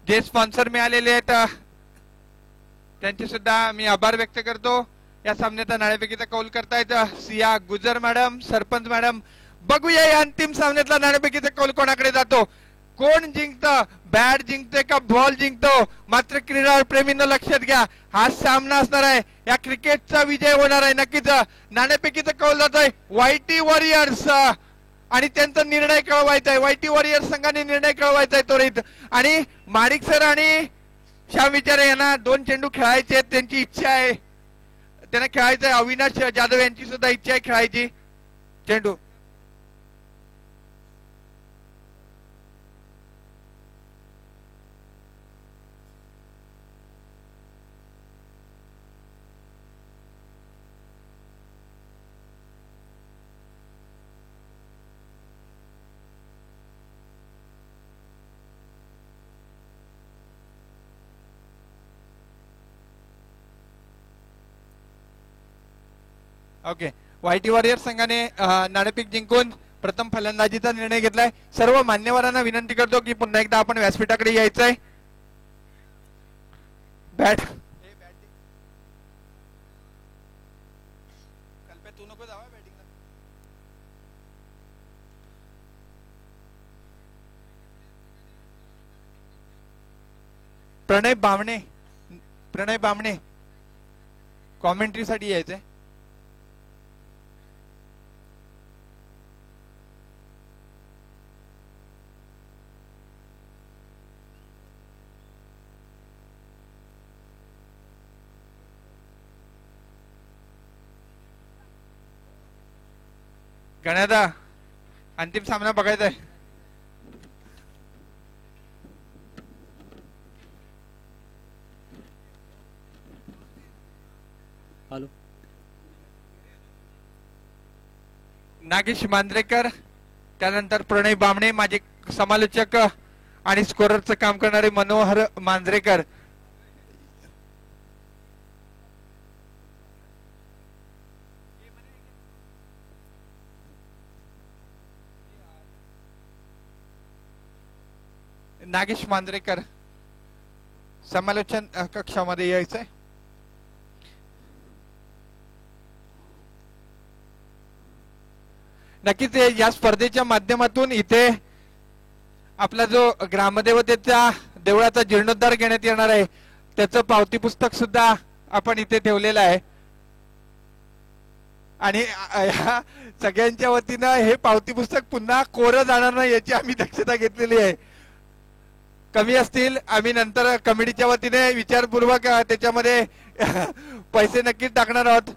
जे स्पॉन्सर मिळालेले आहेत त्यांचे सुद्धा मी आभार व्यक्त करतो. या सामन्याचा नाणेफेकीचा कौल करतायत सिया गुजर मॅडम, सरपंच मॅडम. बघूया या अंतिम सामन्यातला नाणेफेकीचा कौल कोणाकडे जातो, कोण जिंकतं, बॅट जिंकते का बॉल जिंकतो. मात्र क्रीडा प्रेमींना लक्षात घ्या, हा सामना असणार आहे, या क्रिकेटचा विजय होणार आहे नक्कीच. नाणेफेकीचा कौल जातोय वायटी वॉरियर्स आणि त्यांचा निर्णय कळवायचा आहे. वायटी वॉरियर्स संघाने निर्णय कळवायचा आहे त्वरित. आणि माडिक सर आणि श्याम विचारे यांना 2 चेंडू खेळायचे आहेत, त्यांची इच्छा आहे, त्यांना खेळायचं आहे. अविनाश जाधव यांची सुद्धा इच्छा आहे खेळायची चेंडू. ओके, वायटी वॉरियर संघाने नाणेफेक जिंकून प्रथम फलंदाजीचा निर्णय घेतलाय. सर्व मान्यवरांना विनंती करतो की पुन्हा एकदा आपण व्यासपीठाकडे यायचंय. बॅट तू नको जावा बॅटिंगला. प्रणय बामणे कॉमेंट्री साठी यायचंय. गण्यादा अंतिम सामना बघायचा आहे. हॅलो, नागेश मांजरेकर, त्यानंतर प्रणय बामणे, माझे समालोचक आणि स्कोररचं काम करणारे मनोहर मांजरेकर. नागेश मांजरेकर समालोचन कक्षामध्ये यायचंय. नक्कीच या स्पर्धेच्या माध्यमातून इथे आपला जो ग्रामदेवतेच्या देवळाचा जीर्णोद्धार घेण्यात येणार आहे त्याचं पावती पुस्तक सुद्धा आपण इथे ठेवलेलं आहे. आणि सगळ्यांच्या वतीनं हे पावती पुस्तक पुन्हा कोरं जाणार नाही याची आम्ही दक्षता घेतलेली आहे. कमी असतील आम्ही नंतर कमिटीच्या वतीने विचारपूर्वक त्याच्यामध्ये पैसे नक्कीच टाकणार आहोत.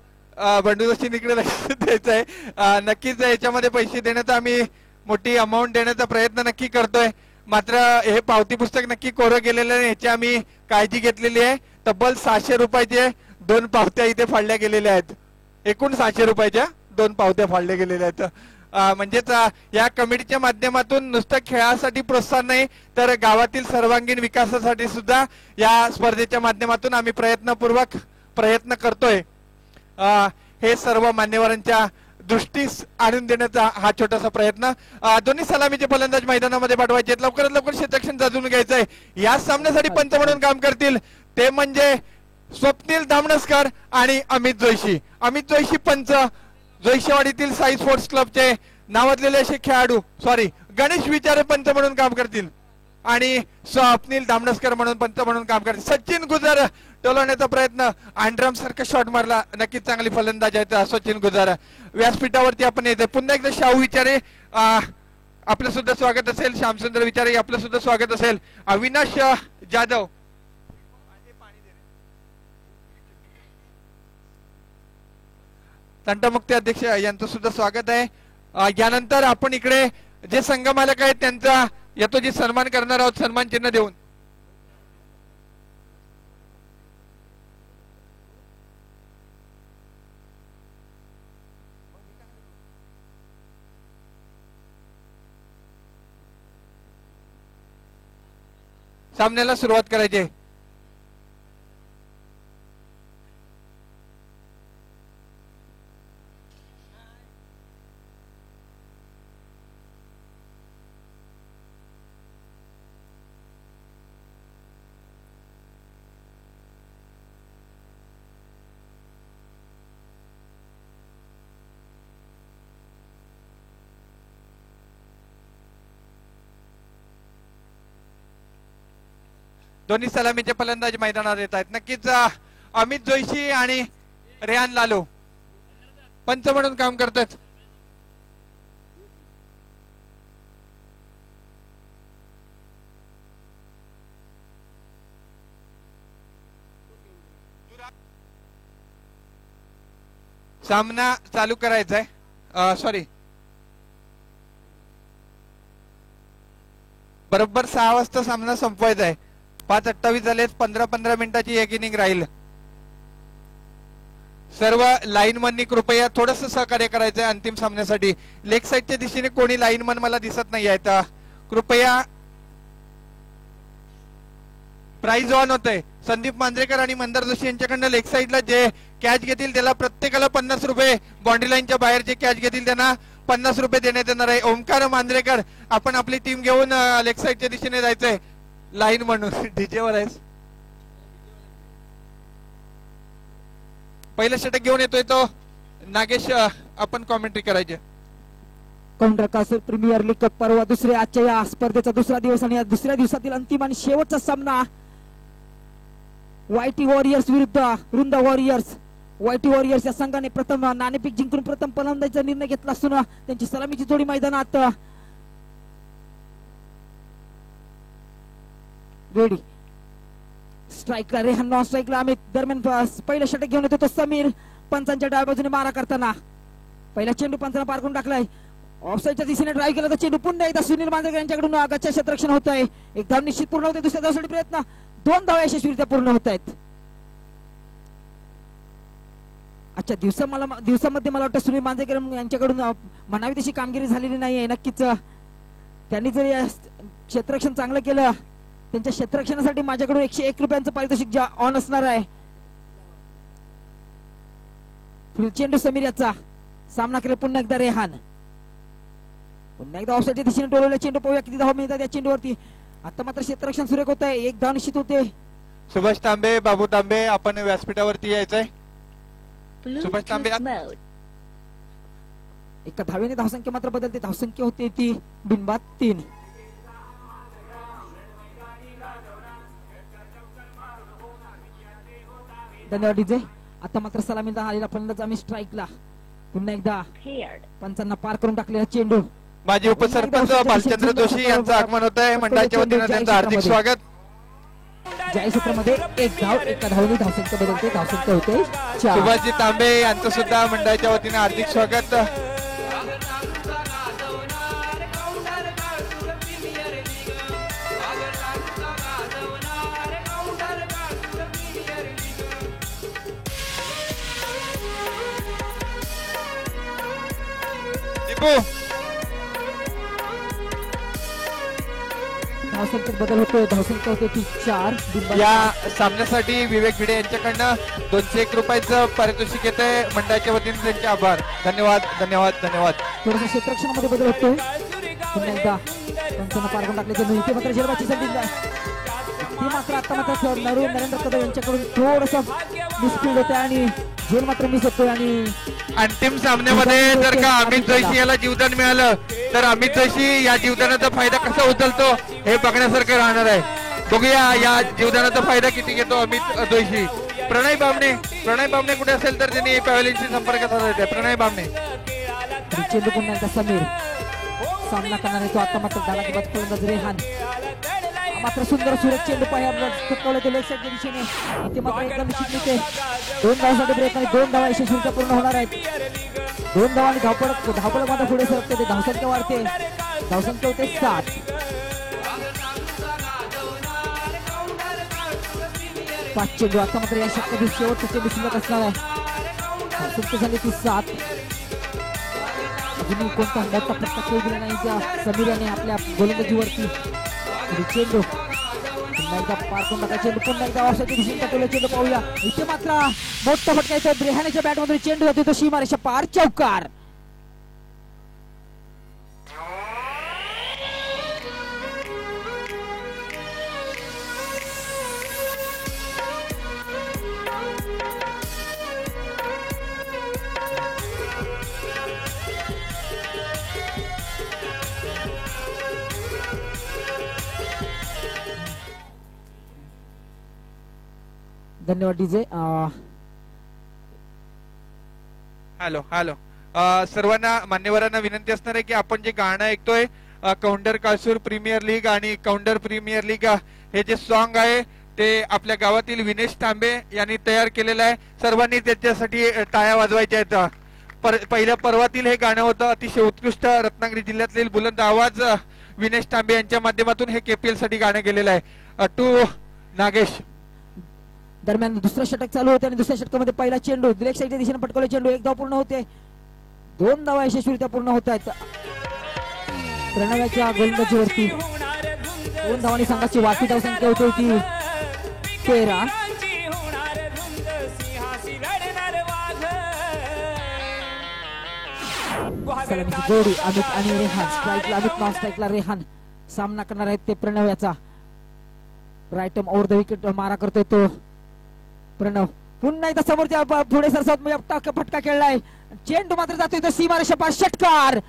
बंडू जोशी इकडे लक्ष द्यायचं आहे. नक्कीच याच्यामध्ये पैसे देण्याचा आम्ही मोठी अमाऊंट देण्याचा प्रयत्न नक्की करतोय. मात्र हे पावती पुस्तक नक्की कोरं गेलेलं आहे याची आम्ही काळजी घेतलेली आहे. तब्बल 600 रुपयाचे 2 पावत्या इथे फाडल्या गेलेल्या आहेत. एकूण 600 रुपयाच्या 2 पावत्या फाडल्या गेलेल्या आहेत. म्हणजेच या कमिटीच्या माध्यमातून नुसतं खेळासाठी प्रोत्साहन नाही तर गावातील सर्वांगीण विकासासाठी सुद्धा या स्पर्धेच्या माध्यमातून आम्ही प्रयत्न करतोय. हे सर्व मान्यवरांच्या दृष्टीस आणून देण्याचा हा छोटासा प्रयत्न. दोन्ही सलामीचे फलंदाज मैदानामध्ये पाठवायचे, लवकरात लवकर क्षेत्ररक्षण जाजून घ्यायचंय. या सामन्यासाठी पंच म्हणून काम करतील ते म्हणजे स्वप्नील धामणसकर आणि अमित जोशी. अमित जोशी पंच, जोईशेवाडीतील साई स्पोर्ट्स क्लबचे नावाजलेले असे खेळाडू गणेश विचारे पंच म्हणून काम करतील आणि स्वप्नील धामणसकर म्हणून पंच म्हणून काम करतील. सचिन गुजर टोलवण्याचा प्रयत्न, अँड्रम सारखा शॉट मारला, नक्कीच चांगली फलंदाज आहेत सचिन गुजर. व्यासपीठावरती आपण येते पुन्हा एकदा शाहू विचारे आपलं सुद्धा स्वागत असेल, श्यामसुंदर विचारे आपलं सुद्धा स्वागत असेल, अविनाश जाधव तंटमुक्ती अध्यक्ष यांचं सुद्धा स्वागत आहे. यानंतर आपण इकडे जे संघ मालक आहेत त्यांचा यथोचित सन्मान करणार आहोत सन्मान चिन्ह देऊन. सामन्याला सुरुवात करायची. दोन्ही सलामीचे फलंदाज मैदानावर येत आहेत. नक्कीच अमित जोशी आणि रेहान लालू पंच म्हणून काम करतात. सामना चालू करायचा आहे. सॉरी, बरोबर 6 वाजता सामना संपवायचा आहे. 5:28 झाले. 15-15 मिनिटाची एक इनिंग राहील. सर्व लाईनमननी कृपया थोडस सहकार्य करायचंय अंतिम सामन्यासाठी. लेग साईडच्या दिशेने कोणी लाईनमन मला दिसत नाही आहेत. कृपया प्राइज ऑन होतंय. संदीप मांजरेकर आणि मंदार जोशी यांच्याकडनं लेग साईडला जे कॅच घेतील त्याला प्रत्येकाला 50 रुपये, बाउंड्री लाईनच्या बाहेर जे कॅच घेतील त्यांना 50 रुपये देण्यात येणार आहे. ओमकार मांजरेकर, आपण आपली टीम घेऊन लेग साईडच्या दिशेने जायचंय. लाईन म्हणून डीजेवर आहेस. पहिलं षटक घेऊन येतोय तो नागेश. आपण कॉमेंट्री करायचे. काउंटर कासर प्रीमियर लीग पर्व दुसऱ्या आजच्या या स्पर्धेचा दुसरा दिवस आणि या दुसऱ्या दिवसातील अंतिम आणि शेवटचा सामना वायटी वॉरियर्स विरुद्ध रुंदा वॉरियर्स. वायटी वॉरियर्स या संघाने प्रथम नाणेफेक जिंकून प्रथम फलंदाजीचा निर्णय घेतला असून त्यांची सलामीची जोडी मैदानात रेडी. स्ट्राईकला रेहान, नॉन स्ट्राईकला अमित. दरम्यान पहिलं षटक घेऊन येतो तो समीर. पंचांच्या डाव्या बाजूने मारा करताना पहिला चेंडू पंचांना पार करून टाकलाय. ऑफसाईडच्या दिशेने ड्राईव्ह केला तर चेंडू पुन्हा एकदा सुनील मांजरेकर यांच्याकडून आगाच्या क्षेत्ररक्षण होत आहे. एक धाव निश्चित पूर्ण होते. दुसऱ्या धावासाठी प्रयत्न, 2 धावा यशस्वीरित्या पूर्ण होत आहेत. आजच्या दिवसामध्ये मला वाटतं सुनील मांजरेकर यांच्याकडून म्हणावी तशी कामगिरी झालेली नाहीये. नक्कीच त्यांनी जर क्षेत्ररक्षण चांगलं केलं, त्यांच्या क्षेत्ररक्षणासाठी माझ्याकडून 101 रुपयांचं पारितोषिक ऑन असणार आहे. चेंडू समीर याचा सामना केला पुन्हा एकदा रेहान. पुन्हा एकदा ऑफसाईडच्या दिशेने टोलवला चेंडू. पाहूया किती धावा मिळतात या चेंडूवरती. आता मात्र क्षेत्ररक्षण सुरेख होत आहे. 1 धाव निश्चित होते. सुभाष तांबे, बाबू तांबे, आपण व्यासपीठावरती यायचंय. सुभाष तांबे, एका धावेने धावसंख्या मात्र बदलते. धावसंख्या होते ती बिनबाद 3. धन्यवाद डीजे. आता मात्र सलामीला आलेला फलंदाज आम्ही स्ट्राईकला. पुन्हा एकदा पंचांना पार करून टाकलेला चेंडू. माजी उपसरपंच भालचंद्र जोशी यांचं आगमन होत आहे. मंडळाच्या वतीने त्यांचं हार्दिक स्वागत. जाहीर सत्रामध्ये 1 धाव, एका धावेने धावसंख्या बदलते. धावसंख्या होते 4. सुभाषजी तांबे यांचं सुद्धा मंडळाच्या वतीने हार्दिक स्वागत. धावसंख्येत बदल होतोय. धावसंख्या होते ती 4. या सामन्यासाठी विवेक भिडे यांच्याकडनं 201 रुपयाचं पारितोषिक येत आहे. मंडळाच्या वतीने त्यांचे आभार. धन्यवाद धन्यवाद धन्यवाद. थोडंसं क्षेत्ररक्षणामध्ये बदल होतोय. पुन्हा एकदा पंचांना पार करून टाकले चेंडू. इथे मात्र झेलबाची संधी ती मात्र आता मात्र नरेंद्र कदम यांच्याकडून थोडस मिसफील्ड होते आणि झेल मात्र मिस होतोय. आणि अंतिम सामन्यामध्ये जर का अमित जोशी याला जीवदान मिळालं तर अमित जोशी या जीवदानाचा फायदा कसा उचलतो हे बघण्यासारखं राहणार आहे. बघूया या जीवदानाचा फायदा किती घेतो अमित जोशी. प्रणय बामणे कुठे असेल तर त्यांनी पॅव्हलियनशी संपर्क साधायचा. प्रणय बामणे. चेंडू पुन्हा एकदा समीर. सामना करणार आहे तो आता मात्र दालाची फलंदाज रेहान. मात्र सुंदर सुरेख चेंडू पाहिजे चुकवलं ते लेग साईडच्या दिशेने. इथे मात्र एकदम निश्चित मिळते. 2 धावांसाठी प्रयत्न, 2 धावा यशस्वीरित्या पूर्ण होणार आहेत. 2 धावांनी धावपळक मात्र पुढे सरकते. ते धावसंख्या वाढते. धावसंख्या होते 7. 5 चेंडू. आता मात्र या षटकातील शेवटचा चेंडू शिल्लक असणार आहे. धावसंख्या झाली ती 7. अजूनही कोणता मोठा फटका खेळू दिला नाही त्या समीर याने आपल्या गोलंदाजीवरती. चेंडू पुन्हा एकदा पार करून टाका. चेंडू पुन्हा एकदा ऑफसाईडच्या दिशेने टाकलेला चेंडू पाहूया. इथे मात्र मोठा फटका येतो. रेहानेच्या बॅटमध्ये चेंडू जातो तो सीमारेषा पार. चौकार. धन्यवाद डीजे. हॅलो हॅलो सर्वांना मान्यवरांना विनंती असणार आहे की आपण जे गाणं ऐकतोय कौंडर कासूर प्रीमियर लीग आणि कौंडर प्रीमियर लीग हे जे सॉन्ग आहे ते आपल्या गावातील विनेश तांबे यांनी तयार केलेलं आहे. सर्वांनी त्याच्यासाठी टाळ्या वाजवायच्या आहेत. पहिल्या पर्वातील हे गाणं होतं. अतिशय उत्कृष्ट रत्नागिरी जिल्ह्यातील बुलंद आवाज विनेश तांबे यांच्या माध्यमातून हे केपीएल साठी गाणं गेलेलं आहे. टू नागेश. दरम्यान दुसरं षटक चालू होते आणि दुसऱ्या षटकामध्ये पहिला चेंडू लेग साईडच्या दिशेने पटकवला. चेंडू एक धाव पूर्ण होते. 2 धावा यशस्वीरित्या पूर्ण होत आहेत प्रणवाच्या गोलंदाजीवरती. 2 धावांनी संघाची वाटी धावसंख्या होती ती 13. सलामीची जोडी अमित आणि रेहान. स्ट्राईकला अमित, नॉन स्ट्राईकला रेहान. सामना करणार आहेत ते प्रणव याचा. राईट ओव्हर द विकेट मारा करतोय तो प्रणव. पुन्हा एकदा समोरच्या पुढे सरसावत फटका खेळलाय. चेंडू मात्र जातोय तो सीमा रेषेपार. षटकार.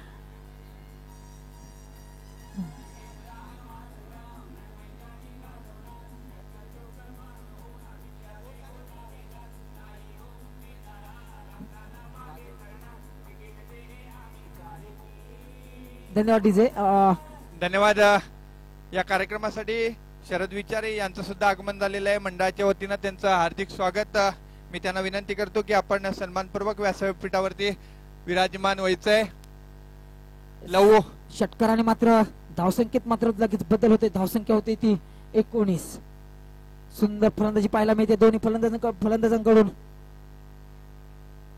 धन्यवाद डीजे. धन्यवाद. या कार्यक्रमासाठी शरद विचारे यांचं सुद्धा आगमन झालेलं आहे. मंडळाच्या वतीनं त्यांचं हार्दिक स्वागत. मी त्यांना विनंती करतो की आपण सन्मानपूर्वक व्यासपीठावरती विराजमान व्हायचंय. लव षटकाराने मात्र धावसंख्येत मात्र लगेच बदल होते. धावसंख्या होती ती 19. सुंदर फलंदाजी पाहायला मिळते दोन्ही फलंदाजांकडून.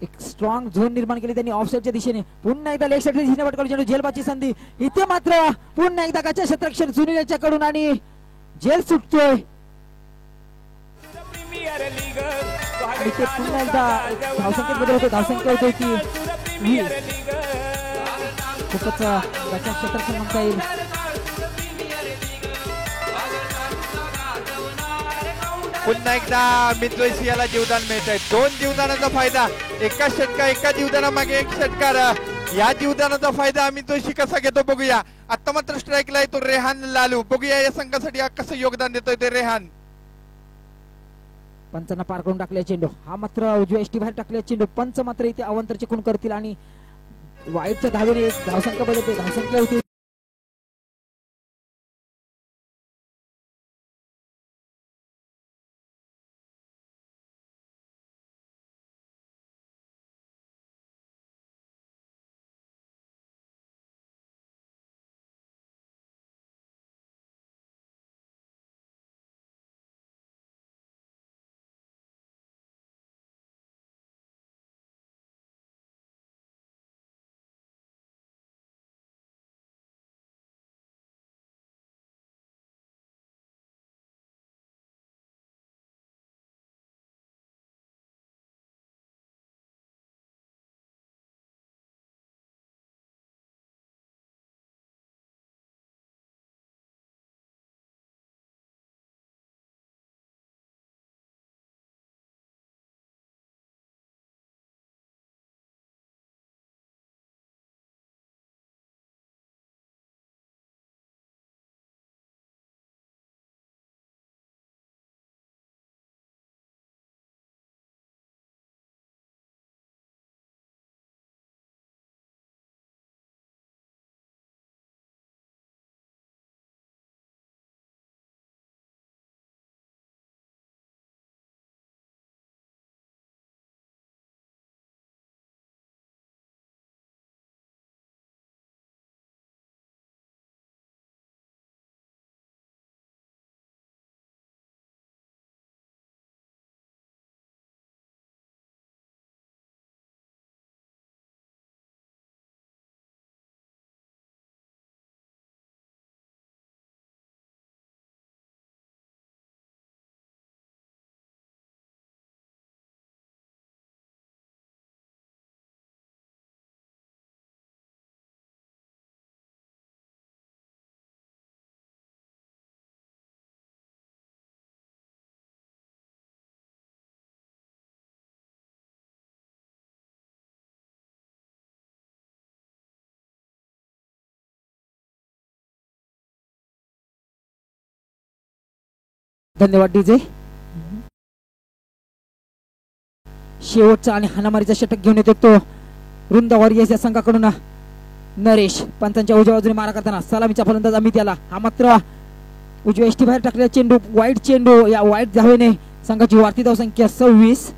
एक स्ट्रॉंग झोन निर्माण केली त्यांनी ऑफसाईडच्या दिशेने. पुन्हा एकदा लेग साईडच्या दिशेने पटकवली चेंडू. झेलबाची संधी इथे मात्र पुन्हा एकदा गच्चा क्षेत्ररक्षण सुनील याच्याकडून आणि झेल सुटतोय. इथे पुन्हा एकदा धावसंख्येत बदल होतो. धावसंख्या होती ती 20. खूपच गच्चा क्षेत्ररक्षण म्हणता येईल. पुन्हा एकदा अमित जोशी याला जीवदान मिळत आहे. 2 जीवदानाचा फायदा. एका जीवदानामागे एक षटकार. या जीवदानाचा फायदा अमित जोशी कसा घेतो बघूया. आता मात्र स्ट्राईकला येतो रेहान लालू. बघूया या संघासाठी कसं योगदान देतोय ते रेहान. पंचांना पार करून टाकले चेंडू. हा मात्र उजव्या एष्टी बाहेर टाकले चेंडू. पंच मात्र इथे अवंतर खून करतील आणि वाईटच्या धावेने धावसंख्या बदलते. धावसंख्या होती धन्यवाद डीजे. शेवटचा आणि हाणामारीचा षटक घेऊन येतो तो रुंद वॉरियर्स या संघाकडून नरेश. पंचांच्या उजव्या बाजूने मारा करताना सलामीचा फलंदाज अमित याला. हा मात्र उजव्या एष्टी बाहेर टाकलेला चेंडू, वाईट चेंडू. या वाईट धावेने संघाची वाढती धावसंख्या 26.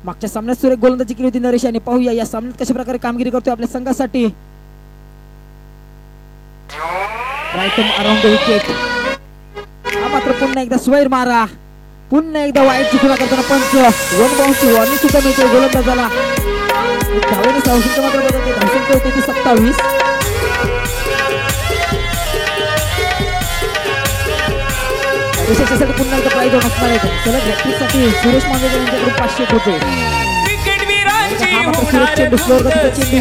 मागच्या सामन्यात सुरेख गोलंदाजी केली होती नरेश याने. पाहूया या सामन्यात कशा प्रकारे कामगिरी करतोय आपल्या संघासाठी. Right around the wicket. हा मात्र पुन्हा एकदा स्वैर मारा, पुन्हा एकदा वाईट चुकून करताना पंच. वन बाउन्सची वॉर्निंग सुद्धा मिळते गोलंदाजाला. धावेने धावसंख्या मात्र बदलते. धावसंख्या होती ती 27. देशासाठी पुन्हा एकदा प्राईज असणार आहे. सलग हॅट्रिकसाठी सुरेश मांजरेकर यांच्याकडून 500 रुपये. हा मात्र सुरेश चेंडू स्लोअर गतीचा चेंडू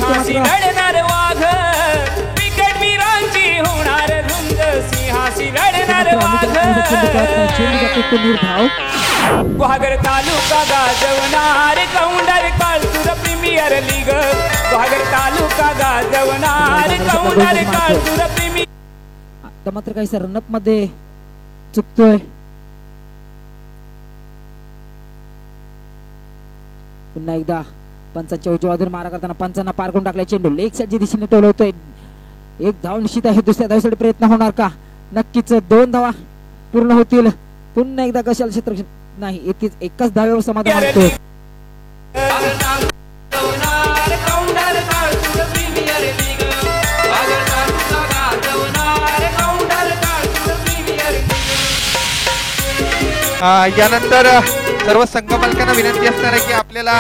इथे मात्र चेंडू जातो तो निर्धाव. गुहागर तालुका गाजवणार कौंडर काळतुर प्रीमियर लीग. गुहागर तालुका गाजवणार कौंडर काळतुर प्रीमियर. आता मात्र काही सर रनअप मध्ये चुकतोय. पुन्हा एकदा पंचांच्या उजव्या बाजूने मारा करताना पंचांना पार करून टाकलाय चेंडू. लेग साईडच्या दिशेने टोलवतोय. एक धाव निश्चित आहे. दुसऱ्या धावेसाठी प्रयत्न होणार का? नक्कीच 2 धावा पूर्ण होतील. पुन्हा एकदा कशाला क्षेत्र नाही, एकाच धाव्यावर समाधान मानतोय. यानंतर सर्व संघ मालकांना विनंती असणार आहे की आपल्याला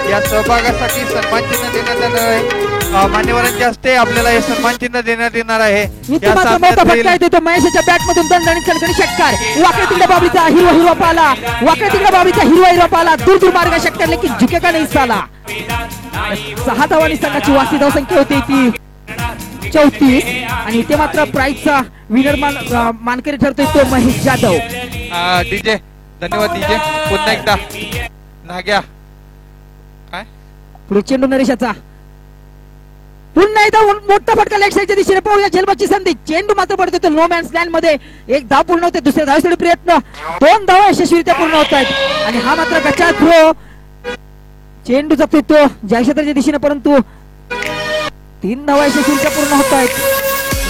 या सहभागासाठी सन्मान चिन्ह देण्यात येणार आहे. मान्यवरांच्या हस्ते आपल्याला हे सन्मान चिन्ह देण्यात येणार आहे. या सामन्यात महेशच्या बॅट मधून दणदणीत खणखणी षटकार. वाकड्या तिकडे बाबरीचा हिरवा पाला, वाकड्या तिकडे बाबरीचा हिरवा पाला. दूर दूर मार्ग षटकार लेकिन झुकेगा नहीं साला. 6 धावांनी संघाची वार्षिक धावसंख्या होती ती 34. आणि इथे मात्र प्राइजचा विनर मानकरी ठरतोय तो महेश जाधव. डीजे धन्यवाद. डीजे पुन्हा एकदा नाग्या काय पुढे चेंडू नरेशाचा. पुन्हा एकदा मोठा फटका लेग साईडच्या दिशेने. पाहूया झेलबाची संधी. चेंडू मात्र पडतो तो नो मॅन्स लँड मध्ये. एक धाव पूर्ण होते. दुसऱ्या धावेसाठी प्रयत्न. 2 धावा यशस्वीरित्या पूर्ण होत आहेत. आणि हा मात्र गच्चा थ्रो. चेंडू जपतो तो ज्या क्षेत्राच्या दिशेने, परंतु 3 धावा यशस्वीरित्या पूर्ण होत आहेत.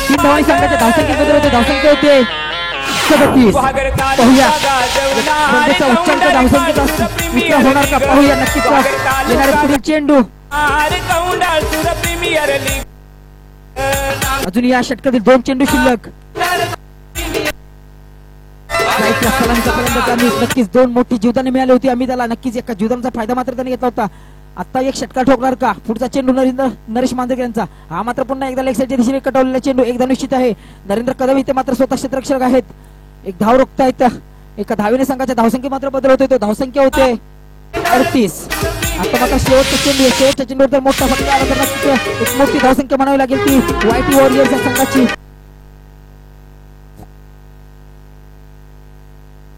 3 धावांनी संघाच्या धावसंख्येत बदल होते. धावसंख्या होते 37. पाहूया उच्चांक धावसंख्येचा विचार होणार का? पाहूया नक्कीच येणारे पुढील चेंडू. अजून या षटकातील 2 चेंडू शिल्लक. नक्कीच 2 मोठी जीवदाने मिळाली होती अमिताला. नक्कीच एका जीवदानाचा फायदा मात्र त्याने घेतला होता. आता एक षटकार ठोकणार का? पुढचा चेंडू नरेश मांजरेकर यांचा. हा मात्र पुन्हा एकदा लेग साईडच्या दिशेने कटवलेला चेंडू. एक धाव निश्चित आहे. नरेंद्र कदम इथे मात्र स्वतः क्षेत्ररक्षक आहेत. एक धाव रोखतायत. एका धावेने संघाच्या धावसंख्येत मात्र बदल होतोय. तो धावसंख्या होते 38. आता मात्र शेवटचा चेंडू. शेवटच्या चेंडूवर जर मोठा फटका आला तर नक्कीच एक मोठी धावसंख्या म्हणावी लागेल ती व्हाईट वॉरियर्स या संघाची.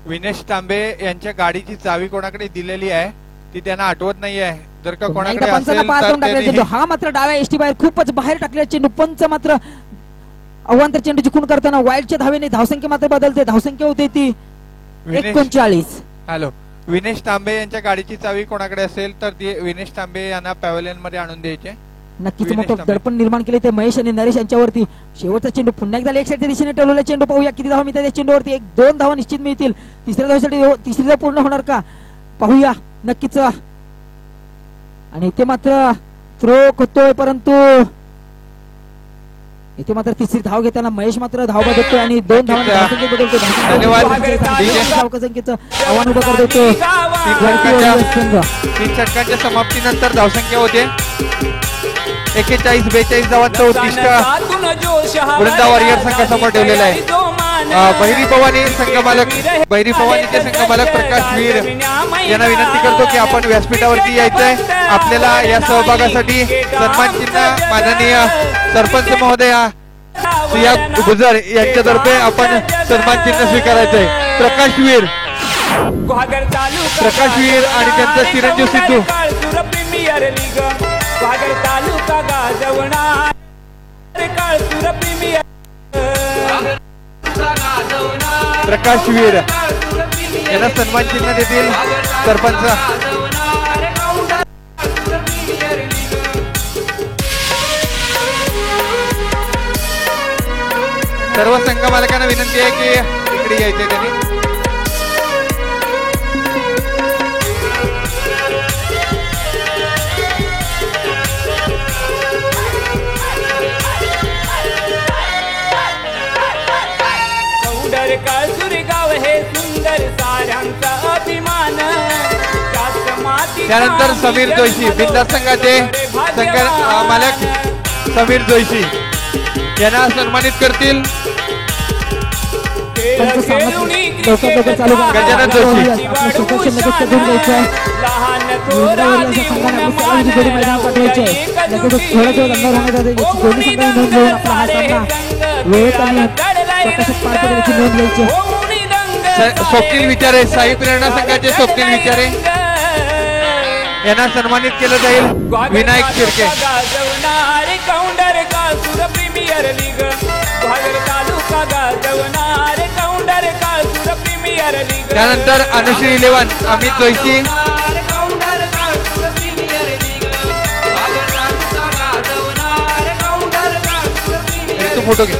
विनेश तांबे यांच्या गाडीची चावी कोणाकडे दिलेली आहे ती त्यांना आठवत नाहीये. जर का कोणाकडे असेल तर हा मात्र डाव्या एसटी बाहेर खूपच बाहेर टाकलेला चेंडू. पंच मात्र अवांतर चेंडूची खूण करताना वाईटच्या धावेने धावसंख्या मात्र बदलते. धावसंख्या होते ती 39. हॅलो, विनेश तांबे यांच्या गाडीची चावी कोणाकडे असेल तर ती विनेश तांबे यांना पॅव्हलियन मध्ये आणून द्यायचे. नक्कीच मोठं दडपण निर्माण केले ते महेश आणि नरेश यांच्यावरती. शेवटचा चेंडू पुन्हा एकदा लेग साईडच्या दिशेने ठेवलेला चेंडू. पाहूया किती धावा मिळतात या चेंडूवरती. 1-2 धावा निश्चित मिळतील. तिसऱ्या धावेसाठी तिसरी धाव पूर्ण होणार का? पाहूया नक्कीच. आणि इथे मात्र थ्रो होतोय, परंतु इथे मात्र तिसरी धाव घेताना महेश मात्र धाव बदलतोय आणि 2 धावांनी धावसंख्येत बदलतो. धावसंख्येचं आव्हान उभं करत होतो. 3 षटकांच्या समाप्तीनंतर धावसंख्या होते 41. 42 धावांचा उद्दिष्ट वृंदा वॉरियर संघासमोर ठेवलेला आहे. बहिरी पवानी संघमालक बहिरी संघ मालक प्रकाश वीर यांना विनंती करतो की आपण व्यासपीठावरती यायचंय. आपल्याला या सहभागासाठी सन्मान चिन्ह माननीय सरपंच महोदया सिया गुजर यांच्यातर्फे आपण सन्मान चिन्ह स्वीकारायचंय. प्रकाश वीर आणि त्यांचा चिरंजीव सिद्धू. प्रकाश वीर याला सन्मान चिन्ह देतील सरपंच. सर्व संघ मालकांना विनंती आहे की इकडे यायचंय त्यांनी. कौंडर काळसुरी गाव हे सुंदर साऱ्यांचा अभिमान. त्यानंतर समीर जोशी बिंदास संघाचे संघ मालक समीर जोशी यांना सन्मानित करतील गजानन जोशी. स्वप्नील विचारे साई प्रेरणा संघाचे स्वप्नील विचारे यांना सन्मानित केलं जाईल. विनायक शिर्के. कौंडर काळसुर प्रीमियर लीग तालुका गाजवणार. कौंडर काळसुर प्रीमियर लीग. त्यानंतर अनुश्री 11 अमित जोशी. तू फोटो घे.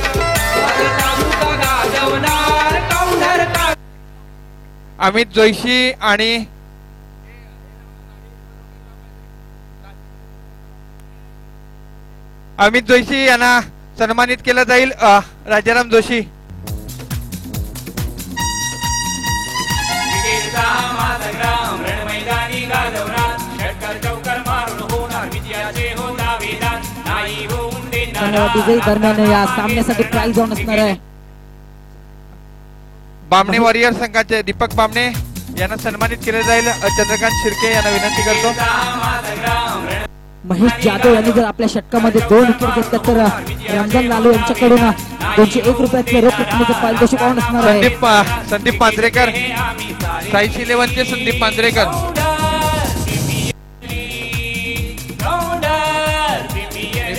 अमित जोशी आणि अमित जोशी यांना सन्मानित केलं जाईल. राजाराम जोशी. दरम्यान या सामन्यासाठी प्राइज ऑन असणार आहे. बामणे वॉरियर संघाचे दीपक बामणे यांना सन्मानित केलं जाईल. चंद्रकांत शिर्के यांना विनंती करतो. महेश जाधव यांनी जर आपल्या षटकामध्ये 2 विकेट घेतल्या तर रमजान लालू यांच्याकडून 201 रुपयाचे रोख रकमेचं पारितोषिक ऑन असणार आहे. संदीप मांजरेकर साईश 11 चे संदीप मांजरेकर.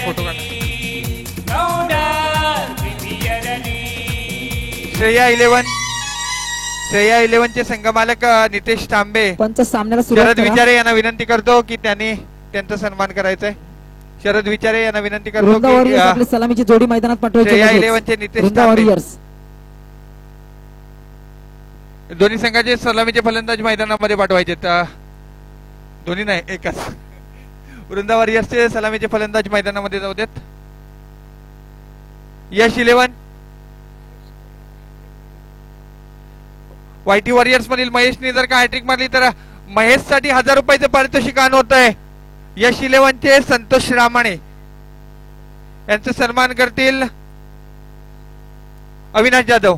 फोटो काढ. श्रेया 11 चे संघ मालक नितेश तांबे. पंच सामन्याला शरद सुरुवात विचारे यांना विनंती करतो की त्यांनी त्यांचा सन्मान करायचा आहे. शरद विचारे यांना विनंती करतो की आपली सलामीची जोडी मैदानात पाठवायची. श्रेया 11 चे नितेश तांबे. दोन्ही संघाचे सलामीचे फलंदाज मैदानामध्ये पाठवायचे. दोन्ही नाही एकच. वृंदा वॉरियर्सचे सलामीचे फलंदाज मैदानामध्ये जाऊ देत. यश 11 वायटी वॉरियर्स मधील महेशने जर का हॅट्रिक मारली तर महेश साठी 1000 रुपयाचे पारितोषिक होत आहे. यश 11 चे संतोष रामाणे यांचा सन्मान करतील अविनाश जाधव.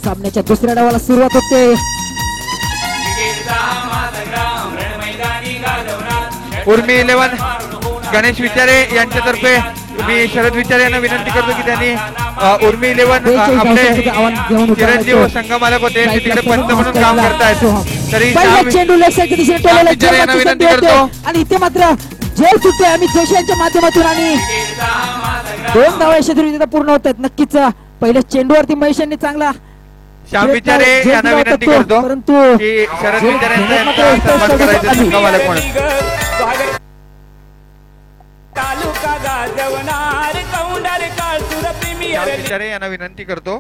सामन्याच्या दुसऱ्या डावाला सुरुवात होते. उर्मी 11 गणेश विचारे यांच्यातर्फे मी शरद विचारे यांना विनंती करतो की त्यांनी उर्मी 11 आपले चिरंजीव संघ मालक होते ते तिकडे पंच म्हणून काम करतायत तरी चेंडू लेफ्ट दिशेने टोलवला विनंती करतो. आणि इथे मात्र जेल सुटते अमित जोशी यांच्या माध्यमातून आणि 2 धावा यशस्वी पूर्ण होत आहेत. नक्कीच पहिल्या चेंडूवरती महेश यांनी चांगला श्याम विचारे यांना विनंती करतो की शरद विचारे यांचा सन्मान करायचा संघ मालक म्हणून. तालुका गाजवणार. कौंडर काळसुर प्रीमियर विचारे यांना विनंती करतो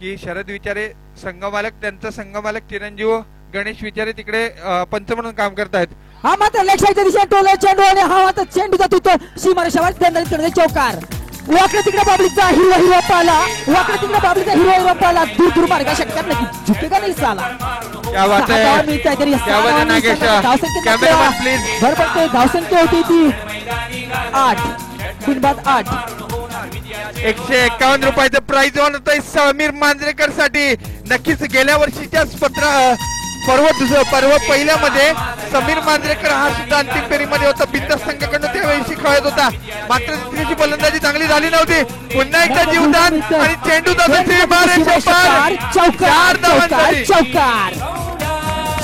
की शरद विचारे संघ मालक त्यांचा संघ मालक चिरंजीव गणेश विचारे तिकडे पंच म्हणून काम करतायत. हा मात्र लेफ्ट साईडच्या दिशेने टोलला चेंडू आणि हा मात्र चेंडू जातो तो सीमारेषावर केंद्रित चौकार. वाकडे तिकडे बाबलीचा हिरवा पाला. वाकडे तिकडे बाबलीचा हिरवा पाला. दूर मार्गा शक्यत नाही झुकेगा नाही साला. क्या बात है. क्या बात है नागेश. Cameraman please. बरोबर धावसंख्या होती ती 8 बिनबाद 8. 151 रुपयाचं प्राइज ऑन होत आहे समीर मांजरेकर साठी. नक्कीच गेल्या वर्षीच्याच पर्व पहिल्यामध्ये समीर मांजरेकर हा सुद्धा अंतिम फेरीमध्ये होता. बिंदास संघाकडून त्यावेळी शिकवत होता मात्र तिची फलंदाजी चांगली झाली नव्हती. पुन्हा एकदा जीवदान आणि चेंडू चौकार.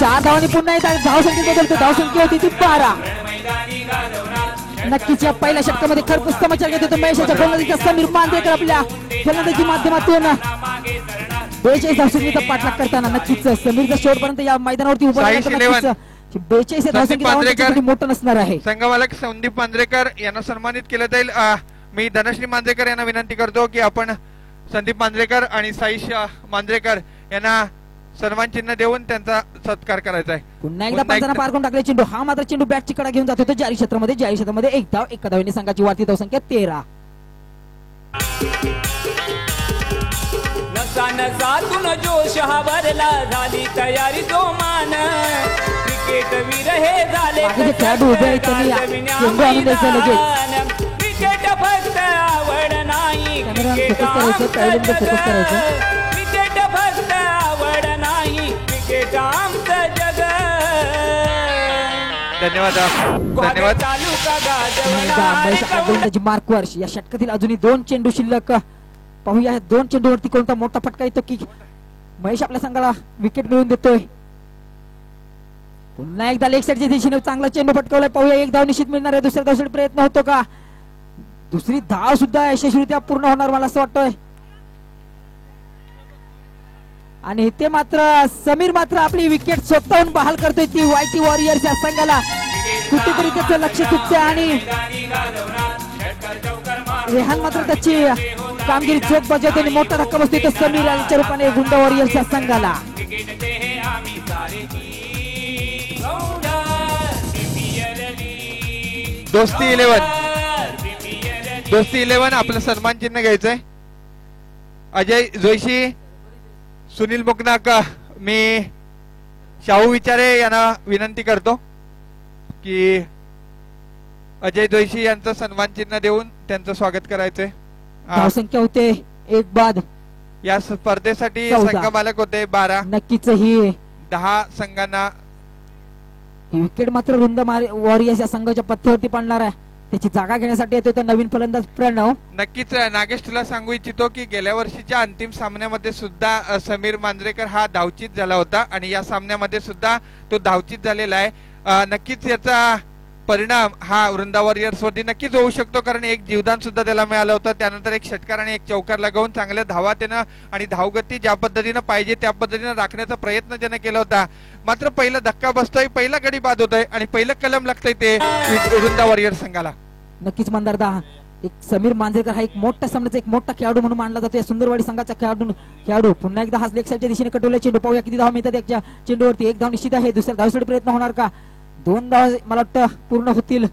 4 धावांनी पुन्हा एकदा धावसंख्या बदलते. धावसंख्या होती ती 12. नक्कीच या पहिल्या षटकामध्ये खरपूस समाचार घेत होतो महेशाच्या फलंदाजीचा समीर मांजरेकर आपल्या फलंदाजी माध्यमातून 42 धावसंख्येचा पाठलाग करताना नक्कीच समीरचा शेवटपर्यंत या मैदानावरती उभा साई शिलेवन. 42 धावसंख्येचा मोठं नसणार आहे. संघमालक संदीप मांजरेकर यांना सन्मानित केलं जाईल. मी धनश्री मांजरेकर यांना विनंती करतो की आपण संदीप मांजरेकर आणि साई मांजरेकर यांना सन्मान चिन्ह देऊन त्यांचा सत्कार करायचा आहे. पुन्हा एकदा पंचांना पार करून टाकले चेंडू. हा मात्र चेंडू बॅटची कडा घेऊन जात होतो जारी क्षेत्रामध्ये एक धाव. एका धावेने संघाची वाढती धावसंख्या 13. नसा नसातून जोश हा भरला झाली तयारी जोमान क्रिकेट वीर हे झाले मागे जे खेळाडू उभे आहेत त्यांनी चेंडू आणून द्यायचा लगेच. क्रिकेट फक्त आवड नाही क्रिकेट फोकस करायचं. क्रिकेट फक्त आवड नाही क्रिकेट आमचं जग. धन्यवाद धन्यवाद. तालुका गाजवणार गोलंदाजी मार्कवर या षटकातील अजूनही 2 चेंडू शिल्लक. पाहूया 2 चेंडूवरती कोणता मोठा फटका येतो की महेश आपल्या संघाला विकेट मिळवून देतोय. पुन्हा एकदा लेग साईडच्या दिशेने चांगला चेंडू फटकावलाय. पाहूया एक धाव निश्चित मिळणार आहे. दुसऱ्या धावसाठी प्रयत्न होतो का? दुसरी धाव सुद्धा यशस्वीरित्या पूर्ण होणार मला असं वाटतंय. आणि ते मात्र समीर मात्र आपली विकेट स्वतःहून बहाल करतोय. ती वायटी वॉरियर्स या संघाला कुठेतरी त्याचं लक्ष चुकतंय आणि रेहान मात्र त्याची कामगिरी चोख बजावते आणि मोठा धक्का बसतोय तो समीर यांच्या रूपाने गुंड वॉरियर्स या संघाला. दोस्ती 11 आपलं सन्मान चिन्ह घ्यायचंय. अजय जोशी, सुनील मुकनाक, मी शाहू विचारे यांना विनंती करतो की अजय जोशी यांचं सन्मान चिन्ह देऊन त्यांचं स्वागत करायचंय. धावसंख्या होते 1 बाद. या स्पर्धेसाठी 14. संघ मालक होते 12. नक्कीच ही 10 संघांना विकेट मात्र रुंद वॉरियर्स या संघाच्या पथ्यावरती पडणार आहे. त्याची जागा घेण्यासाठी येतो तो नवीन फलंदाज प्रणव. नक्कीच नागेश तुला सांगू इच्छितो की गेल्या वर्षीच्या अंतिम सामन्यामध्ये सुद्धा समीर मांजरेकर हा धावचीत झाला होता आणि या सामन्यामध्ये सुद्धा तो धावचीत झालेला आहे. नक्कीच याचा परिणाम हा वृंदा वॉरियर्स वरती नक्कीच होऊ शकतो कारण एक जीवदान सुद्धा त्याला मिळालं होतं. त्यानंतर एक षटकार आणि एक चौकार लगावून चांगल्या धावा त्यानं आणि धावगती ज्या पद्धतीनं पाहिजे त्या पद्धतीनं राखण्याचा प्रयत्न त्यानं केला होता. मात्र पहिला धक्का बसतोय, पहिला गडी बाद होतोय आणि पहिलं कलम लागतंय ते वृंदा वॉरियर्स संघाला. नक्कीच मंदारदा एक समीर मांजरेकर हा एक मोठ्या सामन्याचा एक मोठा खेळाडू म्हणून मानला जातो. सुंदरवाडी संघाचा खेळाडू पुन्हा एकदा हा लेग साईडच्या दिशेने कटवला चेंडू. पाहूया किती धावा मिळतात त्याच्या चेंडूवरती. 1 धाव निश्चित आहे. दुसऱ्या धावसाठी प्रयत्न होणार का? 2 धाव मला वाटतं पूर्ण होतील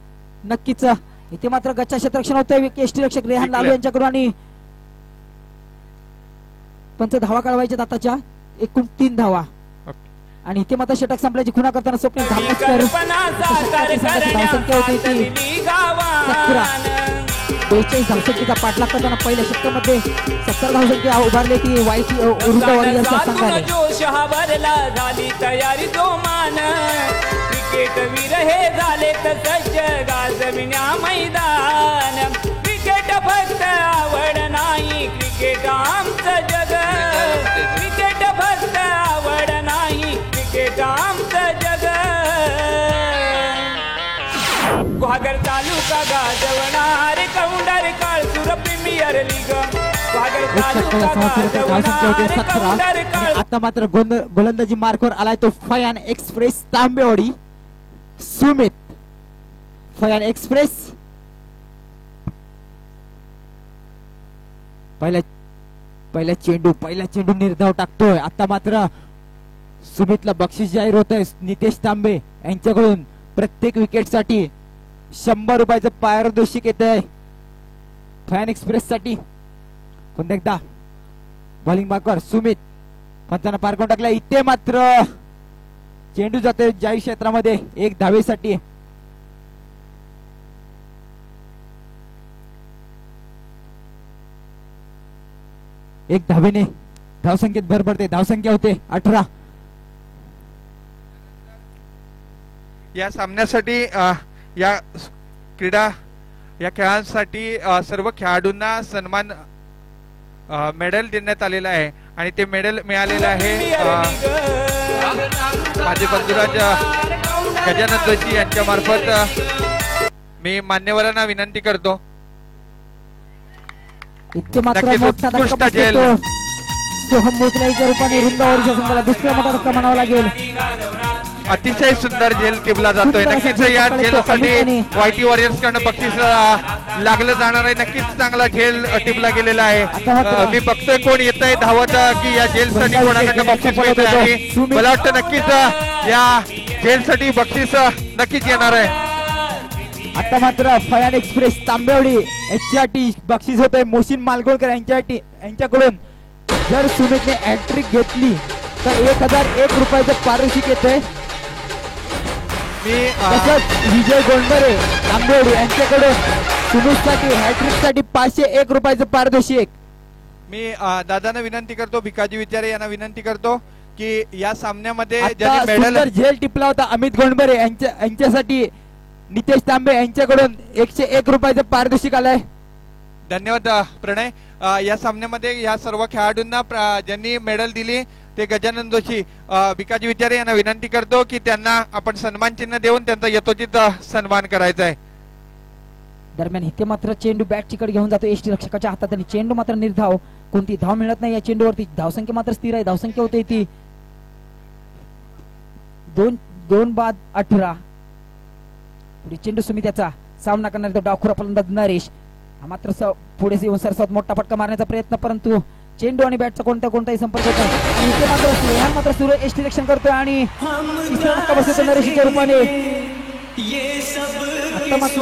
नक्कीच. इथे मात्र गच्चा क्षेत्ररक्षण होतंय यष्टीरक्षक रेहान लालू यांच्याकडून आणि पंच धावा काढवायच्या आताच्या एकूण 3 धावा आणि इथे मात्र षटक संपल्याची खुणा करताना स्वप्नील धामकर धावसंख्या होती ती 17. 42 धावसंख्येचा पाठलाग करताना पहिल्या षटकामध्ये 70 धावसंख्या उभारली ती वाईटी वृंदा वॉरियर्सच्या संघाने. जोश हा भरला झाली तयारी जोमान क्रिकेट वीर हे झाले सज्ज गाजविण्या मैदान. क्रिकेट फक्त आवड नाही क्रिकेट आमचं जग. क्रिकेट फक्त आवड नाही क्रिकेट आमचं जग. गुहागर तालुका गाजवणार कौंडर काळसूर प्रीमियर लीग. गुहागर तालुका गाजवणार कौंडर काळ. आता मात्र गोलंदाजी मार्कवर आलाय तो Phyan express Tambewadi Sumit. Phyan express पहिला चेंडू निर्धाव टाकतोय. आता मात्र सुमितला बक्षीस जाहीर होतंय. नितेश तांबे यांच्याकडून प्रत्येक विकेट साठी 100 रुपयाचं पारितोषिक येत आहे फॅन एक्सप्रेस साठी. पुन्हा एकदा बॉलिंग मार्कवर सुमित पंचांना पार करून टाकला. इथे मात्र चेंडू जातोय जाई क्षेत्रामध्ये 1 धावेसाठी. एक धावेने धावसंख्येत भर पडते. धावसंख्या होते 18. या सामन्यासाठी या खेळांसाठी सर्व खेळाडूंना सन्मान मेडल देण्यात आलेला आहे आणि ते मेडल मिळालेलं आहे माझे बंधुराज गजानन जोशी यांच्या मार्फत मी मान्यवरांना विनंती करतो इतके मात्र नक्कीच मोठा धक्का उत्कृष्ट बसतो झेल. तो. सोहम मुद्रेच्या रूपाने रुंदावरच्या संघाला दुसरा मोठा धक्का म्हणावा लागेल. अतिशय सुंदर झेल टिपला जातोय. सुंदर नक्कीच असा या झेल झेलसाठी आणि वायटी वॉरियर्स कडनं बक्षीस लागलं जाणार आहे. नक्कीच चांगला झेल टिपला गेलेला आहे. मी बघतोय कोण येत आहे धावत की या झेलसाठी कोणाकडनं बक्षीस मिळत आहे आणि मला वाटतं नक्कीच या झेलसाठी बक्षीस नक्कीच येणार आहे. आता मात्र फयान एक्सप्रेस तांबेवडी याच्यासाठी बक्षीस होत आहे मोहसिन मालगोळकर यांच्याकडून. जर सुमितने हॅट्रिक घेतली तर 1001 रुपयाचं पारितोषिक येतंय. मी तसंच विजय गोंडरे तांबेवडी यांच्याकडून सुमितसाठी हॅट्रिकसाठी 501 रुपयाचं पारितोषिक. मी दादांना विनंती करतो भिकाजी विचारे यांना विनंती करतो की या सामन्यामध्ये आता ज्यांनी मेडल सुंदर झेल टिपला होता अमित गोंडबरे यांच्यासाठी नितेश तांबे यांच्याकडून 101 रुपयाचं पारितोषिक आलंय. धन्यवाद प्रणय. या सामन्यामध्ये या सर्व खेळाडूंना ज्यांनी मेडल दिली ते गजानन जोशी भिकाजी विचारे यांना विनंती करतो की त्यांना आपण सन्मान चिन्ह देऊन त्यांचा यथोचित सन्मान करायचा आहे. दरम्यान इथे मात्र चेंडू बॅट चिकट घेऊन जातो एसटी रक्षकाच्या हातात आणि चेंडू मात्र निर्धाव. कोणती धाव मिळत नाही या चेंडूवरती. धावसंख्या मात्र स्थिर आहे. धावसंख्या होते ती 2/18. पुढे चेंडू सुमित्याचा सामना करणारा तो डावखुरा फलंदाज नरेश. हा मात्र पुढे येऊन सरसावत मोठा फटका मारण्याचा प्रयत्न परंतु चेंडू आणि बॅटचा कोणताही संपर्क होत नाही. आणि इथे मात्र स्नेहान मात्र सुरू एसटी रक्षण करतोय आणि तिसरा धक्का बसतो नरेशच्या रूपाने. आता मात्र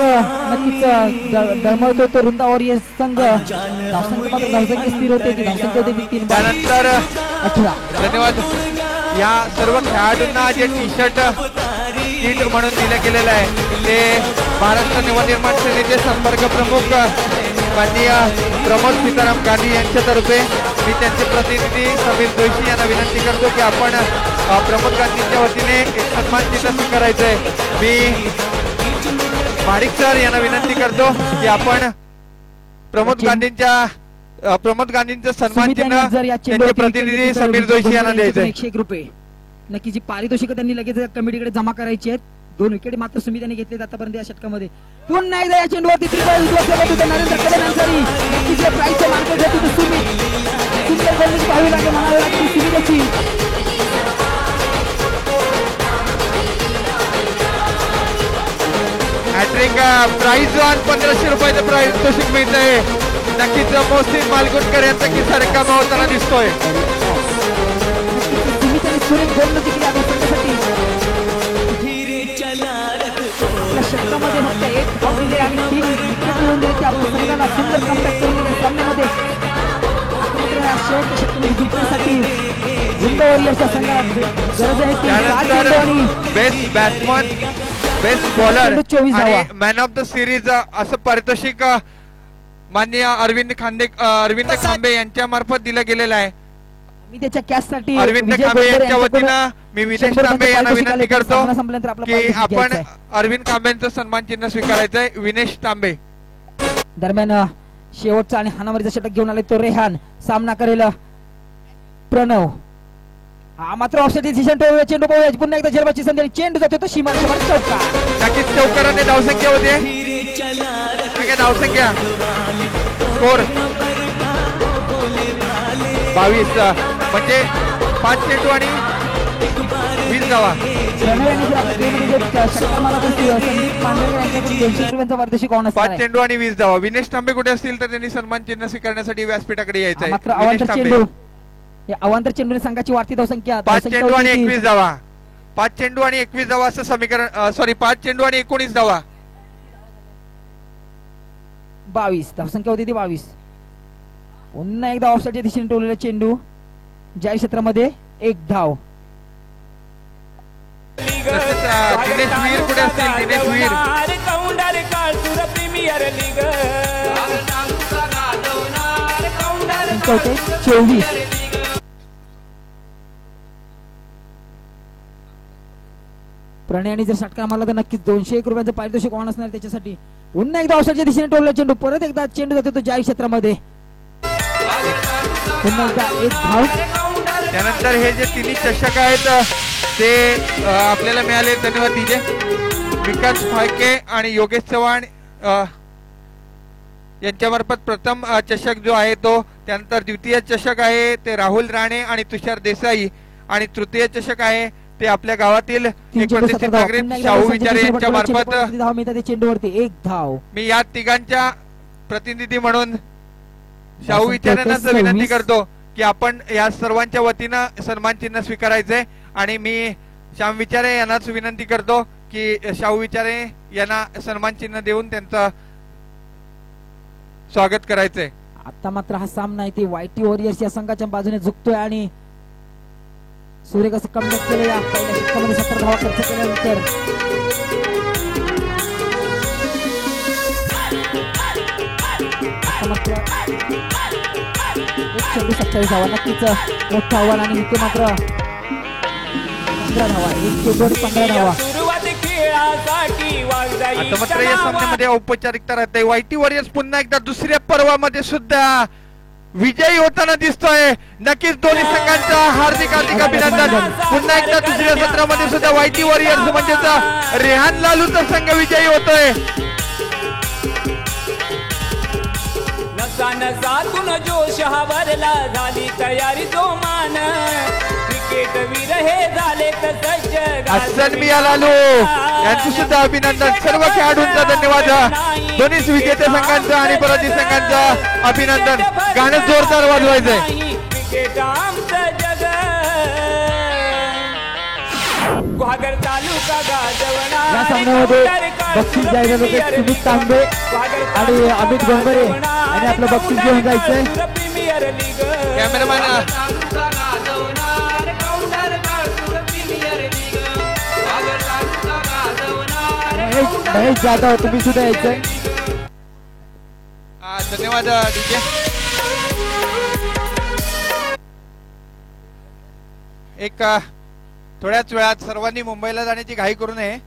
नक्कीच दळमळतो तो रुंदावर संघ. धावसंख्या स्थिर होते की धावसंख्या होते ती 3 त्यानंतर 18. धन्यवाद. या सर्व खेळाडूंना जे टी शर्ट किट म्हणून दिलं गेलेलं आहे ते महाराष्ट्र नवनिर्माण सेनेचे संपर्क प्रमुख माननीय प्रमोद सीताराम गांधी यांच्यातर्फे मी त्यांचे प्रतिनिधी समीर जोशी यांना विनंती करतो की आपण प्रमोद गांधींच्या वतीने एक सन्मान चिन्ह स्वीकारायचं आहे. मी माडिक सर यांना विनंती करतो की आपण प्रमोद गांधींचं सन्मान चिन्ह त्यांचे प्रतिनिधी समीर जोशी यांना द्यायचं आहे. 101 रुपये नक्की जी पारितोषिक त्यांनी लगेच कमिटीकडे जमा करायची आहेत. 2 विकेट मात्र सुमित घेतले आतापर्यंत या षटकामध्ये. पुन्हा एकदा या चेंडूवरती नरेंद्र कदम यांचाही नक्कीच या प्राईजचा मार्ग घेतो सुमित. सुंदर गोलंदाजी पाहावी लागेल म्हणावी लागते सुमितची. हॅट्रिक प्राइज 1500 रुपयाचं पारितोषिक मिळत आहे. नक्कीच मोहसिन मालगुणकर यांचा किस्सा रिकामा होताना दिसतोय. सुमित आणि सुरेश गोलंदाजी केली आहे संघासाठी. आपल्या षटकामध्ये फक्त 1 धाव दिली आणि 3 विकेट मिळवून दिली की आपल्या संघाला सुंदर कमबॅक करून दिले सामन्यामध्ये. या शेवटच्या षटकामध्ये जिंकण्यासाठी वॉरियर्सच्या संघाला गरज आहे त्यानंतर बेस्ट बॅट्समन बेस्ट बॉलर 24 धावा. आणि मॅन ऑफ द सिरीज असं पारितोषिक माननीय अरविंद खांबे यांच्या मार्फत दिलं गेलेलं आहे. मी त्याच्या कॅचसाठी अरविंद खांबे यांच्या वतीनं मी विनेश तांबे यांना विनंती करतो की आपण अरविंद खांबेंचं सन्मान चिन्ह स्वीकारायचं आहे. विनेश तांबे. दरम्यान शेवटचा आणि हाणामारीचा षटक घेऊन आले तो रेहान. सामना करेल प्रणव. हा मात्र ऑफसाइड डिसिजन चेंडू पाहूया. पुन्हा एकदा झेलबाची संधी. चेंडू जातो तो सीमा चौका. नक्कीच चौकाराने धावसंख्या होते. धावसंख्या स्कोर 22 म्हणजे 5 चेंडू आणि 20 धावा. प्रणव यांनी जर आपल्या गेममध्ये षटकार मारला तर संदीप मांडलेकर यांच्याकडून 200 रुपयांचा वार्षिक ऑन असणार 5 चेंडू आणि 20 धावा. विनेश तांबे कुठे असतील तर त्यांनी सन्मान चिन्ह स्वीकारण्यासाठी व्यासपीठाकडे यायचं आहे. मात्र अवांतर चेंडू या अवांतर चेंडूने संघाची वाढती धावसंख्या 5 चेंडू आणि 21 धावा. 5 चेंडू आणि 21 धावा असं समीकरण 5 चेंडू आणि 19 धावा. 22 धावसंख्या होती ती 22. पुन्हा एकदा ऑफसाइडच्या दिशेने टोललेला चेंडू जाहीर क्षेत्रामध्ये 1 धाव. दिनेश वीर कुठे असतील. दिनेश वीर होते 24. प्रणयाने जर षटकार मारला तर नक्कीच 201 रुपयांचं पारितोषिक ऑन असणार त्याच्यासाठी. पुन्हा एकदा ऑफसाइडच्या दिशेने टोलला चेंडू. परत एकदा चेंडू जातो तो जाहीर क्षेत्रामध्ये. पुन्हा एकदा 1 धाव. त्यानंतर हे जे तिन्ही चषक आहेत ते आपल्याला मिळाले. धन्यवाद तिचे. विकास फाळके आणि योगेश चव्हाण यांच्यामार्फत प्रथम चषक जो आहे तो, त्यानंतर द्वितीय चषक आहे ते राहुल राणे आणि तुषार देसाई, आणि तृतीय चषक आहे ते आपल्या गावातील एक प्रतिष्ठित नागरिक शाहू विचारे यांच्या मार्फत धाव मिळतात चेंडूवरती 1 धाव. मी या तिघांच्या प्रतिनिधी म्हणून शाहू विचारांनाच विनंती करतो की आपण या सर्वांच्या वतीनं सन्मान चिन्ह स्वीकारायचंय, आणि मी श्याम विचारे यांनाच विनंती करतो की शाहू विचारे यांना सन्मान चिन्ह देऊन त्यांचं स्वागत करायचंय. आता मात्र हा सामना आहे ते वायटी वॉरियर्स या संघाच्या बाजूने झुकतोय आणि सूर्य कसं कमबॅक केलं या पहिल्या षटकामध्ये 17 धावा खर्च केल्यानंतर. आता मात्र 127 धावा नक्कीच मोठं आव्हान, आणि इथे मात्र 15 धावा, 15 धावा. आता मात्र या सामन्यामध्ये औपचारिकता राहते. वायटी वॉरियर्स पुन्हा एकदा दुसऱ्या पर्वामध्ये सुद्धा विजयी होताना दिसतोय. नक्कीच दोन्ही संघांचा हार्दिक अभिनंदन. पुन्हा एकदा दुसऱ्या सत्रामध्ये सुद्धा वायटी वॉरियर्स म्हणजेच रेहान लालूचा संघ विजयी होतोय. नसातून जोश हा भरला, झाली तयारी जोमान, क्रिकेट वीर हे झाले सज्ज. हसन मिया लालू यांचं सुद्धा अभिनंदन. सर्व खेळाडूंचा धन्यवाद. दोन्ही विजेत्या संघांचं आणि पराजित संघांचं अभिनंदन. गाणं जोरदार वाजवायचंय. क्रिकेट आमचं जग, गुहागर तालुका गाजवणार. या सामन्यामध्ये बक्षीस द्यायला लोक सुमित तांबे आणि अमित गोंगरे आणि आपलं बक्षीस घेऊन जायचंय. कॅमेरामॅन महेश जाधव तुम्ही सुद्धा यायचंय. धन्यवाद डीजे. एक थोड्याच वेळात सर्वांनी मुंबईला जाण्याची घाई करू नये.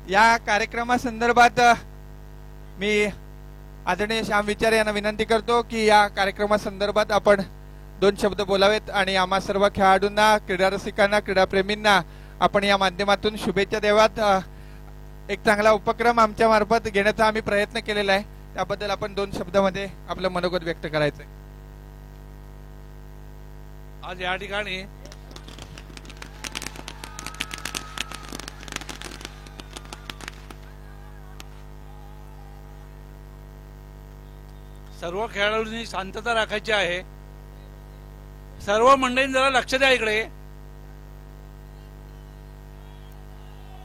या कार्यक्रमासंदर्भात मी आदरणीय श्याम विचारे यांना विनंती करतो की या कार्यक्रमासंदर्भात आपण 2 शब्द बोलावेत, आणि आम्हा सर्व खेळाडूंना, क्रीडा रसिकांना, क्रीडाप्रेमींना आपण या माध्यमातून शुभेच्छा द्याव्यात. एक चांगला उपक्रम आमच्या मार्फत घेण्याचा आम्ही प्रयत्न केलेला आहे, त्याबद्दल आपण 2 शब्दामध्ये आपलं मनोगत व्यक्त करायचंय. आज या ठिकाणी सर्व खेळाडूंनी शांतता राखायची आहे. सर्व मंडळींनी जरा लक्ष द्या इकडे.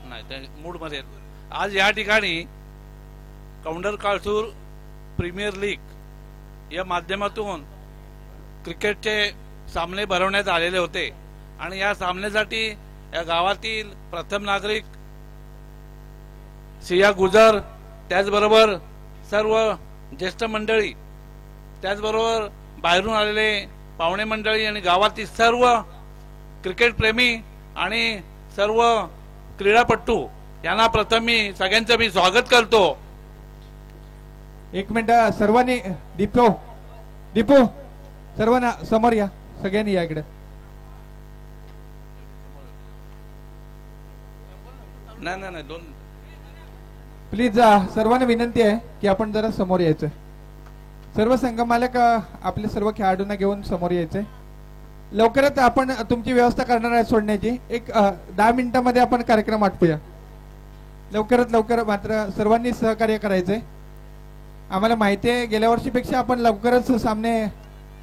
नाही मूड मध्ये. आज या ठिकाणी कौंडर काळसूर प्रीमियर लीग या माध्यमातून क्रिकेटचे सामने भरवण्यात आलेले होते, आणि या सामन्यासाठी या गावातील प्रथम नागरिक सिया गुजर, त्याचबरोबर सर्व ज्येष्ठ मंडळी, त्याचबरोबर बाहेरून आलेले पाहुणे मंडळी आणि गावातील सर्व क्रिकेट प्रेमी आणि सर्व क्रीडापटू यांना प्रथम मी सगळ्यांचं मी स्वागत करतो. 1 मिनिट सर्वांनी. दीपू सर्वांना समोर या, सगळ्यांनी या इकडे. नाही 2 प्लीज सर्वांना विनंती आहे की आपण जरा समोर यायचं. सर्व संघ मालक आपले सर्व खेळाडूंना घेऊन समोर यायचंय. लवकरच आपण तुमची व्यवस्था करणार आहे सोडण्याची. एक 10 मिनिटांमध्ये आपण कार्यक्रम आटपूया. लवकरात लवकर मात्र सर्वांनी सहकार्य करायचंय. आम्हाला माहिती आहे गेल्या वर्षीपेक्षा आपण लवकरच सामने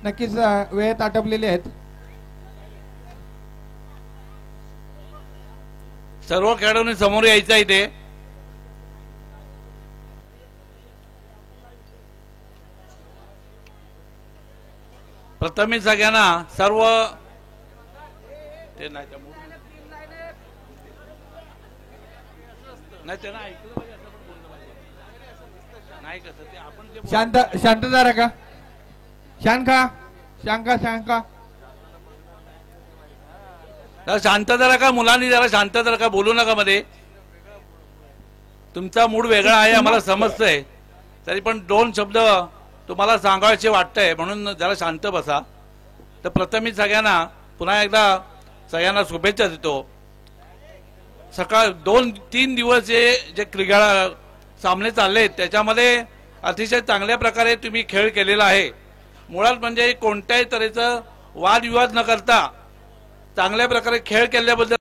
नक्कीच वेळेत आटपलेले आहेत. सर्व खेळाडूंनी समोर यायचं इथे. प्रथम मी सगळ्यांना सर्व ते नाही त्यांना ऐकलं पाहिजे, असं पण बोललं पाहिजे. नाही कसं ते आपण जे शांत जरा का. शांका शांत जरा का. मुलांनी जरा शांत जरा का, बोलू नका मध्ये. तुमचा मूड वेगळा आहे आम्हाला समजतंय, तरी पण 2 शब्द तुम्हाला सांगायचे वाटतंय म्हणून जरा शांत बसा. तर प्रथम मी सगळ्यांना पुन्हा एकदा सगळ्यांना शुभेच्छा देतो. सकाळ 2-3 दिवस जे क्रीडा सामने चालले त्याच्यामध्ये अतिशय चांगल्या प्रकारे तुम्ही खेळ केलेला आहे. मुळात म्हणजे कोणत्याही तऱ्हेचं वादविवाद न करता चांगल्या प्रकारे खेळ केल्याबद्दल